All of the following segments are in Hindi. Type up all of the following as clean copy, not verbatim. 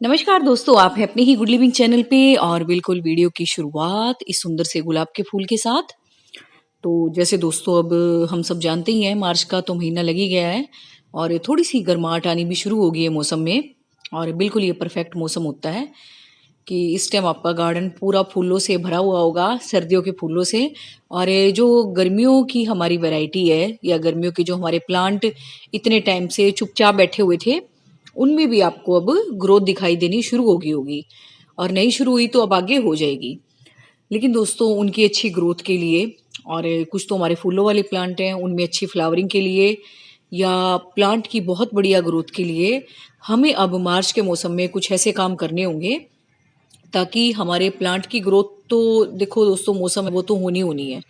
नमस्कार दोस्तों, आप हैं अपने ही गुड लिविंग चैनल पे और बिल्कुल वीडियो की शुरुआत इस सुंदर से गुलाब के फूल के साथ। तो जैसे दोस्तों अब हम सब जानते ही हैं मार्च का तो महीना लग ही गया है और थोड़ी सी गर्माहट आनी भी शुरू हो गई है मौसम में। और बिल्कुल ये परफेक्ट मौसम होता है कि इस टाइम आपका गार्डन पूरा फूलों से भरा हुआ होगा, सर्दियों के फूलों से। और ये जो गर्मियों की हमारी वैरायटी है या गर्मियों के जो हमारे प्लांट इतने टाइम से चुपचाप बैठे हुए थे, उनमें भी आपको अब ग्रोथ दिखाई देनी शुरू हो गई होगी। और नहीं शुरू हुई तो अब आगे हो जाएगी। लेकिन दोस्तों उनकी अच्छी ग्रोथ के लिए और कुछ तो हमारे फूलों वाले प्लांट हैं उनमें अच्छी फ्लावरिंग के लिए या प्लांट की बहुत बढ़िया ग्रोथ के लिए हमें अब मार्च के मौसम में कुछ ऐसे काम करने होंगे ताकि हमारे प्लांट की ग्रोथ तो देखो दोस्तों मौसम है वो तो होनी होनी है,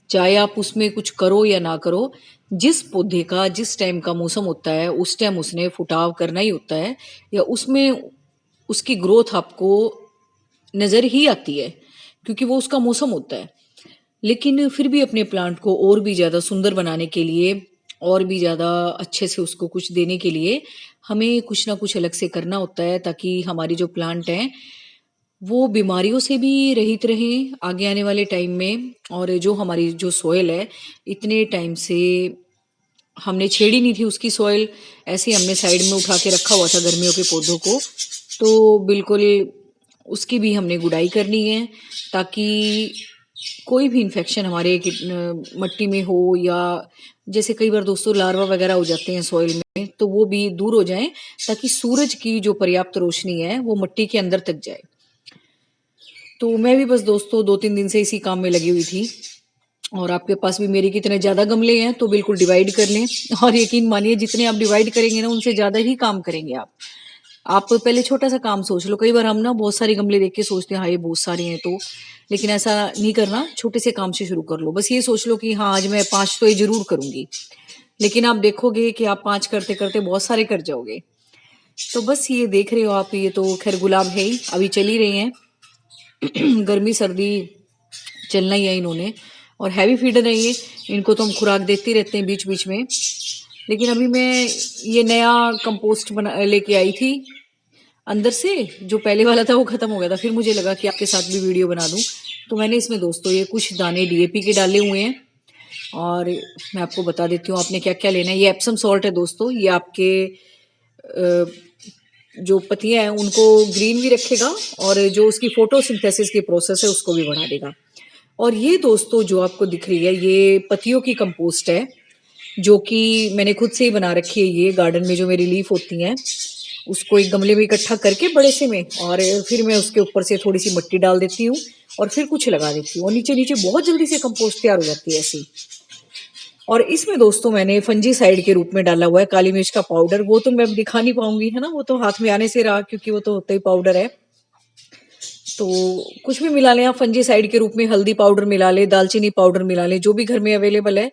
चाहे आप उसमें कुछ करो या ना करो। जिस पौधे का जिस टाइम का मौसम होता है उस टाइम उसने फुटाव करना ही होता है या उसमें उसकी ग्रोथ आपको नज़र ही आती है क्योंकि वो उसका मौसम होता है। लेकिन फिर भी अपने प्लांट को और भी ज़्यादा सुंदर बनाने के लिए और भी ज़्यादा अच्छे से उसको कुछ देने के लिए हमें कुछ ना कुछ अलग से करना होता है ताकि हमारी जो प्लांट हैं वो बीमारियों से भी रहित रहें आगे आने वाले टाइम में। और जो हमारी जो सॉइल है इतने टाइम से हमने छेड़ी नहीं थी उसकी सॉइल, ऐसे ही हमने साइड में उठा के रखा हुआ था गर्मियों के पौधों को। तो बिल्कुल उसकी भी हमने गुड़ाई करनी है ताकि कोई भी इन्फेक्शन हमारे मट्टी में हो या जैसे कई बार दोस्तों लार्वा वगैरह हो जाते हैं सॉइल में तो वो भी दूर हो जाएं ताकि सूरज की जो पर्याप्त रोशनी है वो मिट्टी के अंदर तक जाए। तो मैं भी बस दोस्तों 2-3 दिन से इसी काम में लगी हुई थी। और आपके पास भी मेरी कितने ज़्यादा गमले हैं तो बिल्कुल डिवाइड कर लें। और यकीन मानिए जितने आप डिवाइड करेंगे ना उनसे ज़्यादा ही काम करेंगे आप। आप पहले छोटा सा काम सोच लो, कई बार हम ना बहुत सारे गमले देख के सोचते हैं हाँ ये बहुत सारे हैं तो, लेकिन ऐसा नहीं करना, छोटे से काम से शुरू कर लो। बस ये सोच लो कि हाँ आज मैं 5 तो ये जरूर करूंगी, लेकिन आप देखोगे कि आप 5 करते करते बहुत सारे कर जाओगे। तो बस ये देख रहे हो आप, ये तो खैर गुलाब है ही, अभी चल ही रहे हैं। गर्मी सर्दी चलना ही है इन्होंने और हैवी फीडर है ये, इनको तो हम खुराक देते रहते हैं बीच बीच में। लेकिन अभी मैं ये नया कंपोस्ट बना लेके आई थी अंदर से, जो पहले वाला था वो खत्म हो गया था, फिर मुझे लगा कि आपके साथ भी वीडियो बना दूं। तो मैंने इसमें दोस्तों ये कुछ दाने डीएपी के डाले हुए हैं और मैं आपको बता देती हूँ आपने क्या क्या लेना है। ये एप्सम सॉल्ट है दोस्तों, ये आपके जो पत्तियां हैं उनको ग्रीन भी रखेगा और जो उसकी फोटोसिंथेसिस की प्रोसेस है उसको भी बढ़ा देगा। और ये दोस्तों जो आपको दिख रही है ये पत्तियों की कंपोस्ट है जो कि मैंने खुद से ही बना रखी है। ये गार्डन में जो मेरी लीफ होती हैं उसको एक गमले में इकट्ठा करके बड़े से में, और फिर मैं उसके ऊपर से थोड़ी सी मिट्टी डाल देती हूँ और फिर कुछ लगा देती हूँ और नीचे नीचे बहुत जल्दी से कंपोस्ट तैयार हो जाती है ऐसी। और इसमें दोस्तों मैंने फंजीसाइड के रूप में डाला हुआ है काली मिर्च का पाउडर, वो तो मैं अब दिखा नहीं पाऊंगी है ना, वो तो हाथ में आने से रहा क्योंकि वो तो होता ही पाउडर है। तो कुछ भी मिला लें आप फंजीसाइड के रूप में, हल्दी पाउडर मिला ले, दालचीनी पाउडर मिला ले, जो भी घर में अवेलेबल है।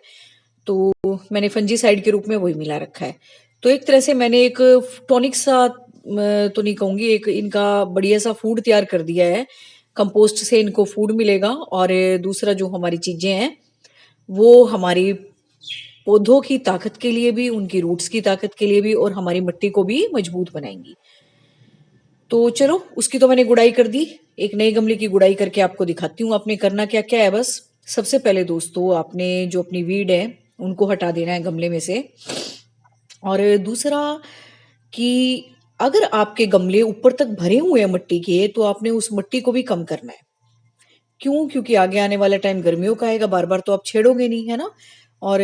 तो मैंने फंजीसाइड के रूप में वही मिला रखा है। तो एक तरह से मैंने एक टॉनिक सा तो नहीं कहूंगी, एक इनका बढ़िया सा फूड तैयार कर दिया है। कंपोस्ट से इनको फूड मिलेगा और दूसरा जो हमारी चीजें हैं वो हमारी पौधों की ताकत के लिए भी, उनकी रूट्स की ताकत के लिए भी और हमारी मिट्टी को भी मजबूत बनाएंगी। तो चलो उसकी तो मैंने गुड़ाई कर दी, एक नए गमले की गुड़ाई करके आपको दिखाती हूँ आपने करना क्या क्या है। बस सबसे पहले दोस्तों आपने जो अपनी वीड है उनको हटा देना है गमले में से। और दूसरा कि अगर आपके गमले ऊपर तक भरे हुए हैं मिट्टी के तो आपने उस मिट्टी को भी कम करना है। क्यों? क्योंकि आगे आने वाला टाइम गर्मियों का आएगा, बार बार तो आप छेड़ोगे नहीं है ना। और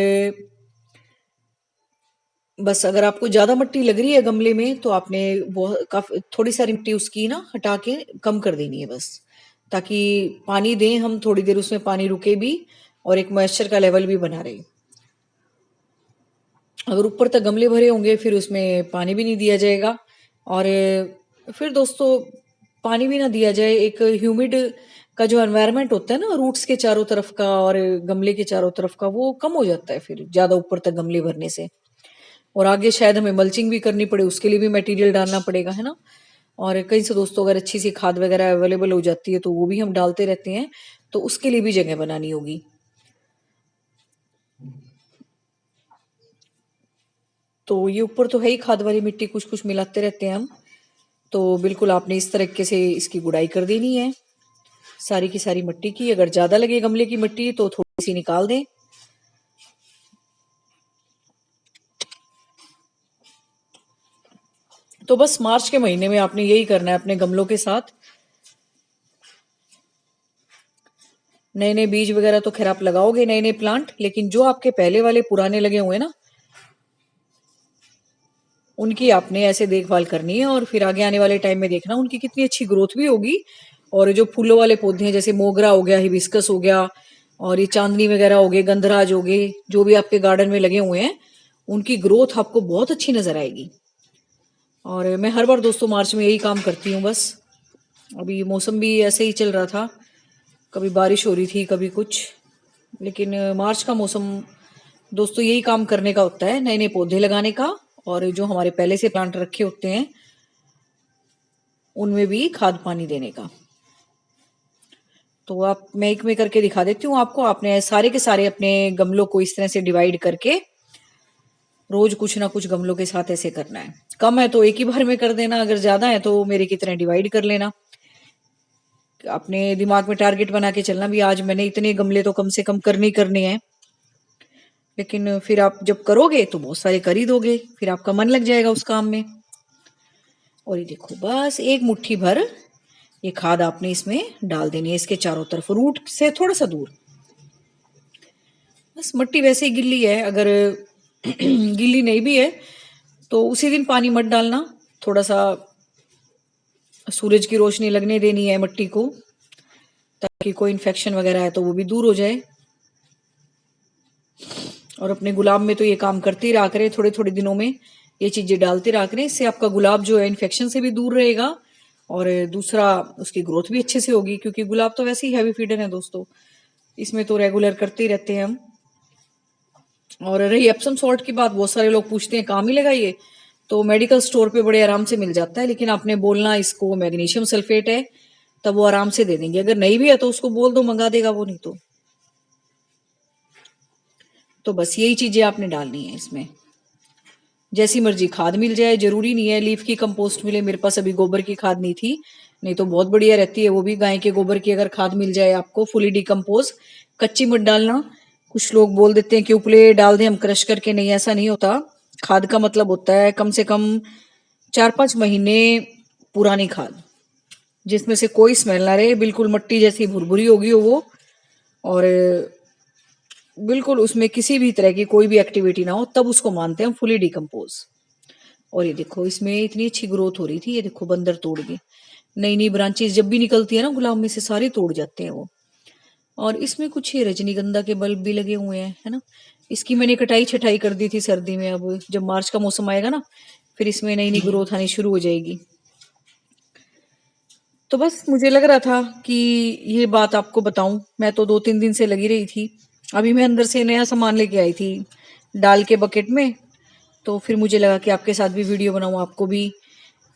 बस अगर आपको ज्यादा मिट्टी लग रही है गमले में तो आपने बहुत काफी थोड़ी सारी मिट्टी उसकी ना हटा के कम कर देनी है बस, ताकि पानी दें हम थोड़ी देर, उसमें पानी रुके भी और एक मॉइस्चर का लेवल भी बना रहे। अगर ऊपर तक गमले भरे होंगे फिर उसमें पानी भी नहीं दिया जाएगा और फिर दोस्तों पानी भी ना दिया जाए, एक ह्यूमिड का जो एनवायरनमेंट होता है ना रूट्स के चारों तरफ का और गमले के चारों तरफ का, वो कम हो जाता है फिर ज्यादा ऊपर तक गमले भरने से। और आगे शायद हमें मल्चिंग भी करनी पड़े, उसके लिए भी मटेरियल डालना पड़ेगा है ना। और कहीं से दोस्तों अगर अच्छी सी खाद वगैरह अवेलेबल हो जाती है तो वो भी हम डालते रहते हैं, तो उसके लिए भी जगह बनानी होगी। तो ये ऊपर तो है ही खाद वाली मिट्टी, कुछ कुछ मिलाते रहते हैं हम। तो बिल्कुल आपने इस तरीके से इसकी गुड़ाई कर देनी है सारी की सारी मिट्टी की। अगर ज़्यादा लगे गमले की मिट्टी तो थोड़ी सी निकाल दें। तो बस मार्च के महीने में आपने यही करना है अपने गमलों के साथ। नए नए बीज वगैरह तो खैर आप लगाओगे, नए नए प्लांट, लेकिन जो आपके पहले वाले पुराने लगे हुए हैं ना, उनकी आपने ऐसे देखभाल करनी है। और फिर आगे आने वाले टाइम में देखना उनकी कितनी अच्छी ग्रोथ भी होगी। और जो फूलों वाले पौधे हैं जैसे मोगरा हो गया, हिबिस्कस हो गया, और ये चांदनी वगैरह हो गए, गंधराज हो गए, जो भी आपके गार्डन में लगे हुए हैं, उनकी ग्रोथ आपको बहुत अच्छी नजर आएगी। और मैं हर बार दोस्तों मार्च में यही काम करती हूँ बस। अभी मौसम भी ऐसे ही चल रहा था, कभी बारिश हो रही थी कभी कुछ, लेकिन मार्च का मौसम दोस्तों यही काम करने का होता है, नए नए पौधे लगाने का। और जो हमारे पहले से प्लांट रखे होते हैं उनमें भी खाद पानी देने का। तो आप, मैं एक में करके दिखा देती हूँ आपको। आपने सारे के सारे अपने गमलों को इस तरह से डिवाइड करके रोज कुछ ना कुछ गमलों के साथ ऐसे करना है। कम है तो एक ही बार में कर देना, अगर ज्यादा है तो मेरे की तरह डिवाइड कर लेना। अपने दिमाग में टारगेट बना के चलना भी, आज मैंने इतने गमले तो कम से कम करने ही करने हैं। लेकिन फिर आप जब करोगे तो बहुत सारे कर ही दोगे, फिर आपका मन लग जाएगा उस काम में। और ये देखो बस एक मुट्ठी भर ये खाद आपने इसमें डाल देनी है, इसके चारों तरफ, रूट से थोड़ा सा दूर। बस मिट्टी वैसे ही गिल्ली है, अगर गिल्ली नहीं भी है तो उसी दिन पानी मत डालना, थोड़ा सा सूरज की रोशनी लगने देनी है मिट्टी को, ताकि कोई इन्फेक्शन वगैरह है तो वो भी दूर हो जाए। और अपने गुलाब में तो ये काम करते ही रहा करें, थोड़े थोड़े दिनों में ये चीजें डालते रहा करें। इससे आपका गुलाब जो है इन्फेक्शन से भी दूर रहेगा, और दूसरा उसकी ग्रोथ भी अच्छे से होगी, क्योंकि गुलाब तो वैसे ही हैवी फीडर है दोस्तों, इसमें तो रेगुलर करते ही रहते हैं हम। और रही एप्सम सॉल्ट की बात, बहुत सारे लोग पूछते हैं कहाँ मिलेगा ये, तो मेडिकल स्टोर पे बड़े आराम से मिल जाता है। लेकिन आपने बोलना इसको मैग्नीशियम सल्फेट है, तब वो आराम से दे देंगे। अगर नहीं भी है तो उसको बोल दो, मंगा देगा वो, नहीं तो बस यही चीजें आपने डालनी है इसमें। जैसी मर्जी खाद मिल जाए, जरूरी नहीं है लीफ की कंपोस्ट मिले। मेरे पास अभी गोबर की खाद नहीं थी, नहीं तो बहुत बढ़िया रहती है वो भी, गाय के गोबर की अगर खाद मिल जाए आपको फुली डिकम्पोज। कच्ची मत डालना। कुछ लोग बोल देते हैं कि उपले डाल दें हम क्रश करके, नहीं ऐसा नहीं होता। खाद का मतलब होता है कम से कम 4-5 महीने पुरानी खाद, जिसमें से कोई स्मेल ना रहे, बिल्कुल मट्टी जैसी भुरभुरी होगी हो वो, और बिल्कुल उसमें किसी भी तरह की कोई भी एक्टिविटी ना हो, तब उसको मानते हैं हम फुली डिकम्पोज। और ये देखो इसमें इतनी अच्छी ग्रोथ हो रही थी, ये देखो बंदर तोड़ गए। नई नई ब्रांचेस जब भी निकलती है ना गुलाब में से, सारे तोड़ जाते हैं वो। और इसमें कुछ ये रजनीगंधा के बल्ब भी लगे हुए हैं, है ना। इसकी मैंने कटाई छटाई कर दी थी सर्दी में, अब जब मार्च का मौसम आएगा ना, फिर इसमें नई नई ग्रोथ आनी शुरू हो जाएगी। तो बस मुझे लग रहा था कि ये बात आपको बताऊं। मैं तो 2-3 दिन से लगी रही थी, अभी मैं अंदर से नया सामान लेके आई थी डाल के बकेट में, तो फिर मुझे लगा कि आपके साथ भी वीडियो बनाऊं, आपको भी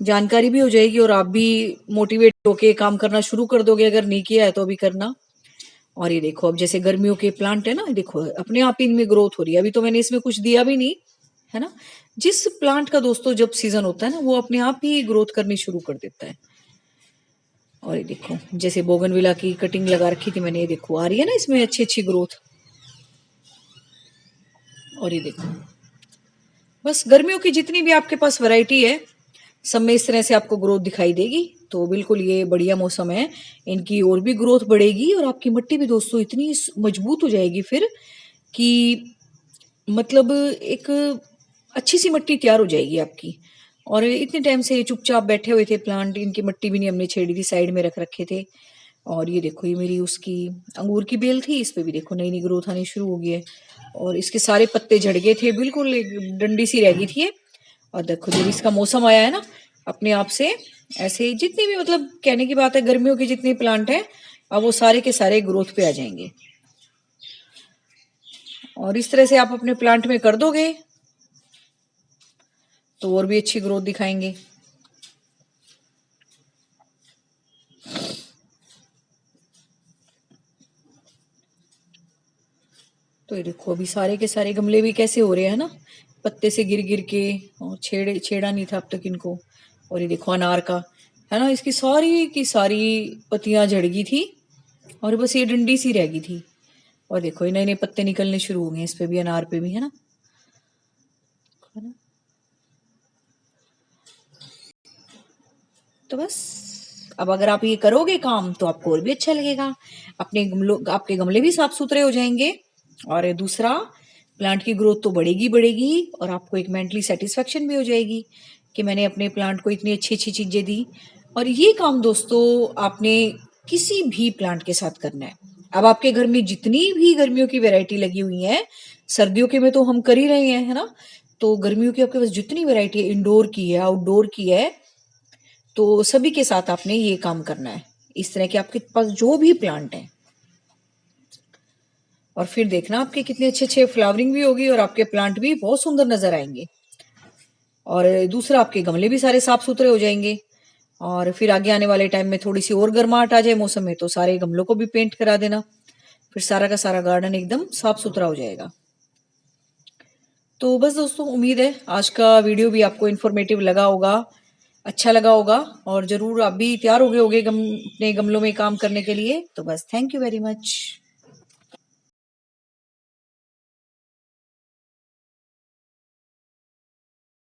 जानकारी भी हो जाएगी और आप भी मोटिवेट होके काम करना शुरू कर दोगे, अगर नहीं किया है तो अभी करना। और ये देखो अब जैसे गर्मियों के प्लांट है ना, देखो अपने आप ही इनमें ग्रोथ हो रही है। अभी तो मैंने इसमें कुछ दिया भी नहीं, है ना। जिस प्लांट का दोस्तों जब सीजन होता है ना, वो अपने आप ही ग्रोथ करनी शुरू कर देता है। और ये देखो जैसे बोगनविला की कटिंग लगा रखी थी मैंने, ये देखो आ रही है ना इसमें अच्छी अच्छी ग्रोथ। और ये देखो बस गर्मियों की जितनी भी आपके पास वैरायटी है, सब में इस तरह से आपको ग्रोथ दिखाई देगी। तो बिल्कुल ये बढ़िया मौसम है, इनकी और भी ग्रोथ बढ़ेगी, और आपकी मिट्टी भी दोस्तों इतनी मजबूत हो जाएगी फिर कि मतलब एक अच्छी सी मिट्टी तैयार हो जाएगी आपकी। और इतने टाइम से ये चुपचाप बैठे हुए थे प्लांट, इनकी मिट्टी भी नहीं हमने छेड़ी थी, साइड में रख रखे थे। और ये देखो ये मेरी उसकी अंगूर की बेल थी, इस पे भी देखो नई नई ग्रोथ आनी शुरू हो गई है। और इसके सारे पत्ते झड़ गए थे, बिल्कुल एक डंडी सी रह गई थी ये। और देखो जब इसका मौसम आया है ना, अपने आप से ऐसे जितनी भी, मतलब कहने की बात है, गर्मियों के जितने प्लांट हैं अब वो सारे के सारे ग्रोथ पे आ जाएंगे। और इस तरह से आप अपने प्लांट में कर दोगे तो और भी अच्छी ग्रोथ दिखाएंगे। तो ये देखो अभी सारे के सारे गमले भी कैसे हो रहे हैं ना, पत्ते से गिर गिर के, और छेड़ा नहीं था अब तक इनको, और ये देखो अनार का, है ना, इसकी सारी की सारी पत्तियां झड़ गई थी और बस ये डंडी सी रह गई थी। और देखो ये नए नए पत्ते निकलने शुरू हो गए इस पे भी, अनार पे भी, है ना। तो बस अब अगर आप ये करोगे काम तो आपको और भी अच्छा लगेगा, अपने गमलों, आपके गमले भी साफ सुथरे हो जाएंगे, और दूसरा प्लांट की ग्रोथ तो बढ़ेगी बढ़ेगी, और आपको एक मेंटली सेटिस्फेक्शन भी हो जाएगी कि मैंने अपने प्लांट को इतनी अच्छी अच्छी चीजें दी। और ये काम दोस्तों आपने किसी भी प्लांट के साथ करना है। अब आपके घर में जितनी भी गर्मियों की वैरायटी लगी हुई है, सर्दियों के में तो हम कर ही रहे हैं, है ना, तो गर्मियों की आपके पास जितनी वैरायटी है, इंडोर की है, आउटडोर की है, तो सभी के साथ आपने ये काम करना है। इस तरह के आपके पास जो भी प्लांट है, और फिर देखना आपके कितने अच्छे अच्छे फ्लावरिंग भी होगी और आपके प्लांट भी बहुत सुंदर नजर आएंगे। और दूसरा आपके गमले भी सारे साफ सुथरे हो जाएंगे। और फिर आगे आने वाले टाइम में थोड़ी सी और गर्माहट आ जाए मौसम में, तो सारे गमलों को भी पेंट करा देना, फिर सारा का सारा गार्डन एकदम साफ सुथरा हो जाएगा। तो बस दोस्तों, उम्मीद है आज का वीडियो भी आपको इन्फॉर्मेटिव लगा होगा, अच्छा लगा होगा, और जरूर आप भी तैयार हो गए होगे अपने गमलों में काम करने के लिए। तो बस थैंक यू वेरी मच।